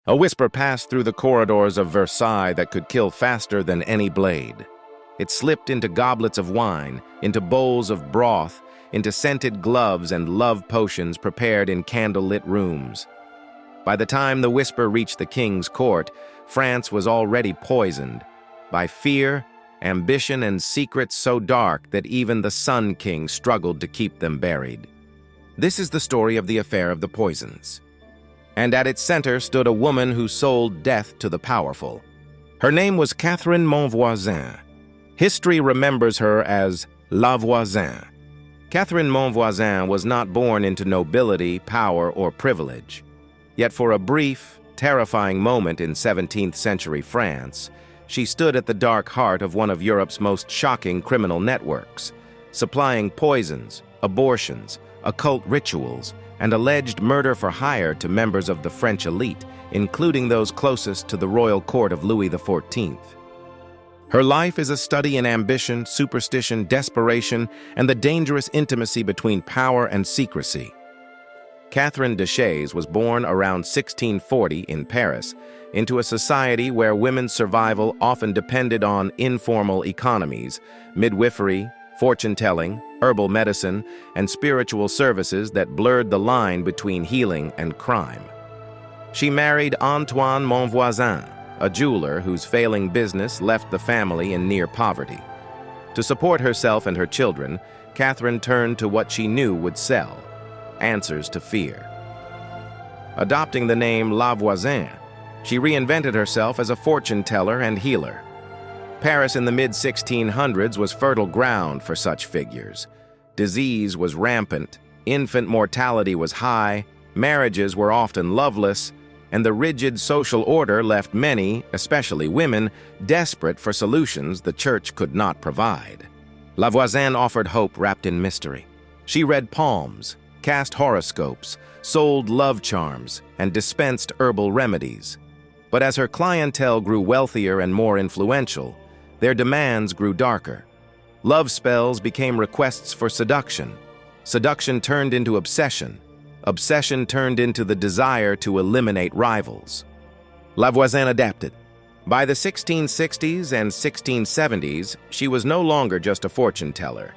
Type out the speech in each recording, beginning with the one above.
A whisper passed through the corridors of Versailles that could kill faster than any blade. It slipped into goblets of wine, into bowls of broth, into scented gloves and love potions prepared in candle-lit rooms. By the time the whisper reached the king's court, France was already poisoned by fear, ambition, and secrets so dark that even the Sun King struggled to keep them buried. This is the story of the affair of the poisons. And at its center stood a woman who sold death to the powerful. Her name was Catherine Monvoisin. History remembers her as La Voisin. Catherine Monvoisin was not born into nobility, power, or privilege. Yet for a brief, terrifying moment in 17th century France, she stood at the dark heart of one of Europe's most shocking criminal networks, supplying poisons, abortions, occult rituals, and alleged murder for hire to members of the French elite, including those closest to the royal court of Louis XIV. Her life is a study in ambition, superstition, desperation, and the dangerous intimacy between power and secrecy. Catherine de Chaise was born around 1640 in Paris into a society where women's survival often depended on informal economies, midwifery, fortune-telling, herbal medicine, and spiritual services that blurred the line between healing and crime. She married Antoine Monvoisin, a jeweler whose failing business left the family in near poverty. To support herself and her children, Catherine turned to what she knew would sell: answers to fear. Adopting the name La Voisin, she reinvented herself as a fortune teller and healer. Paris in the mid-1600s was fertile ground for such figures. Disease was rampant, infant mortality was high, marriages were often loveless, and the rigid social order left many, especially women, desperate for solutions the church could not provide. La Voisin offered hope wrapped in mystery. She read palms, cast horoscopes, sold love charms, and dispensed herbal remedies. But as her clientele grew wealthier and more influential, their demands grew darker. Love spells became requests for seduction. Seduction turned into obsession. Obsession turned into the desire to eliminate rivals. La Voisin adapted. By the 1660s and 1670s, she was no longer just a fortune teller.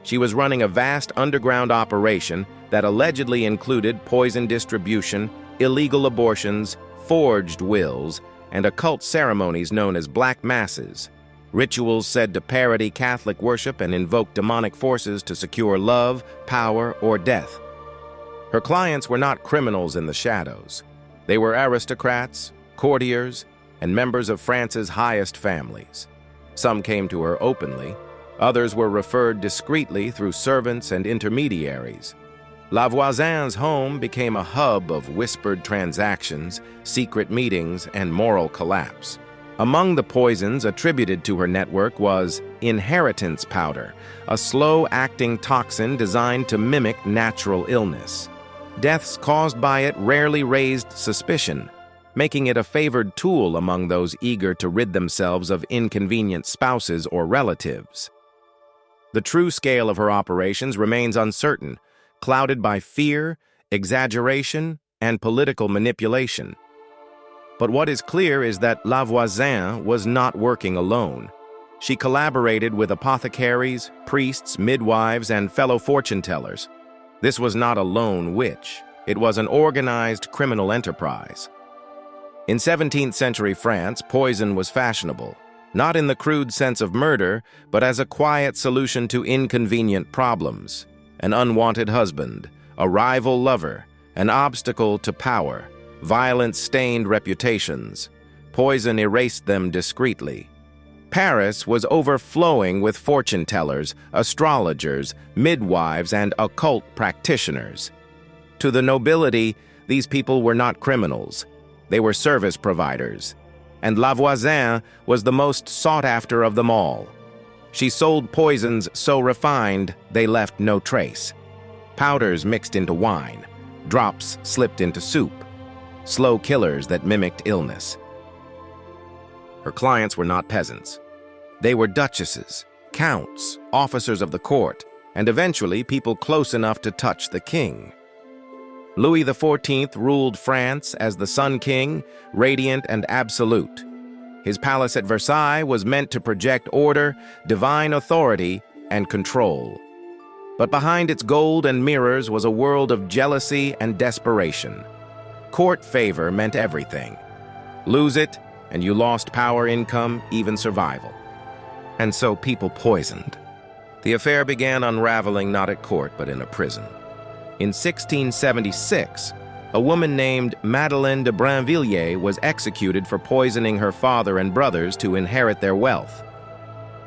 She was running a vast underground operation that allegedly included poison distribution, illegal abortions, forged wills, and occult ceremonies known as black masses, rituals said to parody Catholic worship and invoke demonic forces to secure love, power, or death. Her clients were not criminals in the shadows. They were aristocrats, courtiers, and members of France's highest families. Some came to her openly. Others were referred discreetly through servants and intermediaries. La Voisin's home became a hub of whispered transactions, secret meetings, and moral collapse. Among the poisons attributed to her network was inheritance powder, a slow-acting toxin designed to mimic natural illness. Deaths caused by it rarely raised suspicion, making it a favored tool among those eager to rid themselves of inconvenient spouses or relatives. The true scale of her operations remains uncertain, clouded by fear, exaggeration, and political manipulation. But what is clear is that La Voisin was not working alone. She collaborated with apothecaries, priests, midwives, and fellow fortune-tellers. This was not a lone witch. It was an organized criminal enterprise. In 17th century France, poison was fashionable, not in the crude sense of murder, but as a quiet solution to inconvenient problems. An unwanted husband, a rival lover, an obstacle to power, violence stained reputations. Poison erased them discreetly. Paris was overflowing with fortune-tellers, astrologers, midwives, and occult practitioners. To the nobility, these people were not criminals. They were service providers. And La Voisin was the most sought-after of them all. She sold poisons so refined they left no trace. Powders mixed into wine, drops slipped into soup, slow killers that mimicked illness. Her clients were not peasants. They were duchesses, counts, officers of the court, and eventually people close enough to touch the king. Louis XIV ruled France as the Sun King, radiant and absolute. His palace at Versailles was meant to project order, divine authority, and control. But behind its gold and mirrors was a world of jealousy and desperation. Court favor meant everything. Lose it, and you lost power, income, even survival. And so people poisoned. The affair began unraveling not at court, but in a prison. In 1676, a woman named Madeleine de Brinvilliers was executed for poisoning her father and brothers to inherit their wealth.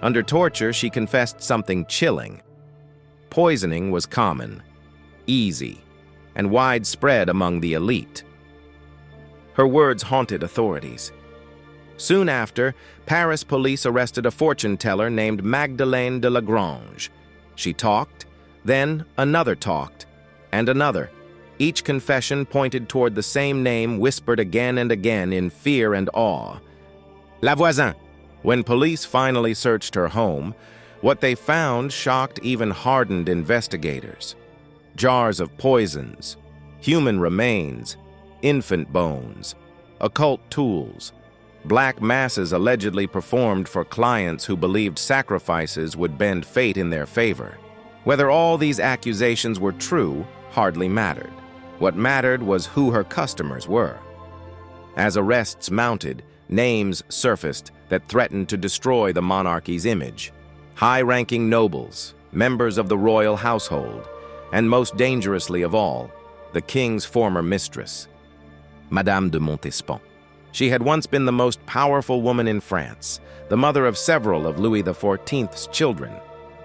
Under torture, she confessed something chilling. Poisoning was common, easy, and widespread among the elite. Her words haunted authorities. Soon after, Paris police arrested a fortune teller named Magdalene de Lagrange. She talked, then another talked, and another. Each confession pointed toward the same name whispered again and again in fear and awe. La Voisin. When police finally searched her home, what they found shocked even hardened investigators. Jars of poisons, human remains, infant bones, occult tools, black masses allegedly performed for clients who believed sacrifices would bend fate in their favor. Whether all these accusations were true hardly mattered. What mattered was who her customers were. As arrests mounted, names surfaced that threatened to destroy the monarchy's image. High-ranking nobles, members of the royal household, and most dangerously of all, the king's former mistress, Madame de Montespan. She had once been the most powerful woman in France, the mother of several of Louis XIV's children.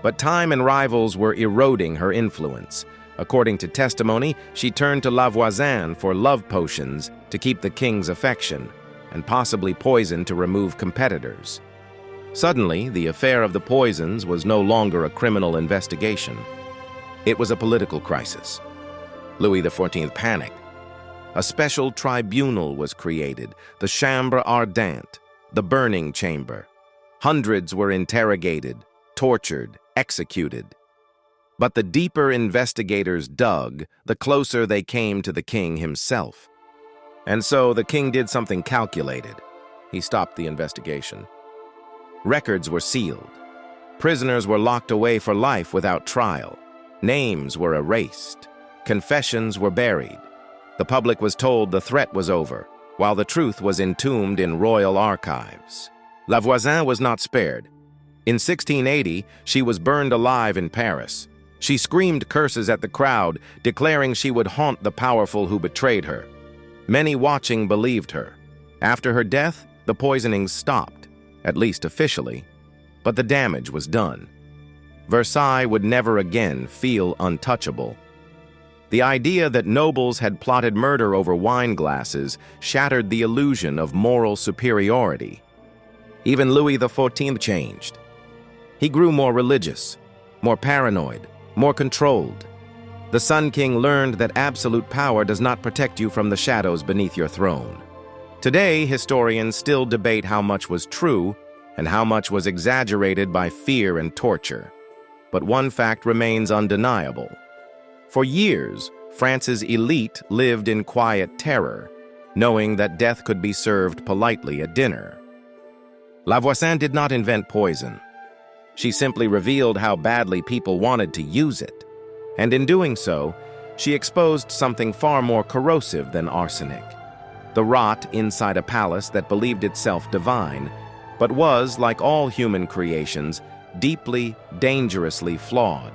But time and rivals were eroding her influence. According to testimony, she turned to La Voisin for love potions to keep the king's affection, and possibly poison to remove competitors. Suddenly, the affair of the poisons was no longer a criminal investigation. It was a political crisis. Louis XIV panicked. A special tribunal was created, the Chambre Ardente, the burning chamber. Hundreds were interrogated, tortured, executed. But the deeper investigators dug, the closer they came to the king himself. And so the king did something calculated. He stopped the investigation. Records were sealed. Prisoners were locked away for life without trial. Names were erased. Confessions were buried. The public was told the threat was over, while the truth was entombed in royal archives. La Voisin was not spared. In 1680, she was burned alive in Paris. She screamed curses at the crowd, declaring she would haunt the powerful who betrayed her. Many watching believed her. After her death, the poisonings stopped, at least officially, but the damage was done. Versailles would never again feel untouchable. The idea that nobles had plotted murder over wine glasses shattered the illusion of moral superiority. Even Louis XIV changed. He grew more religious, more paranoid, more controlled. The Sun King learned that absolute power does not protect you from the shadows beneath your throne. Today, historians still debate how much was true and how much was exaggerated by fear and torture. But one fact remains undeniable. For years, France's elite lived in quiet terror, knowing that death could be served politely at dinner. La Voisin did not invent poison. She simply revealed how badly people wanted to use it. And in doing so, she exposed something far more corrosive than arsenic. The rot inside a palace that believed itself divine, but was, like all human creations, deeply, dangerously flawed.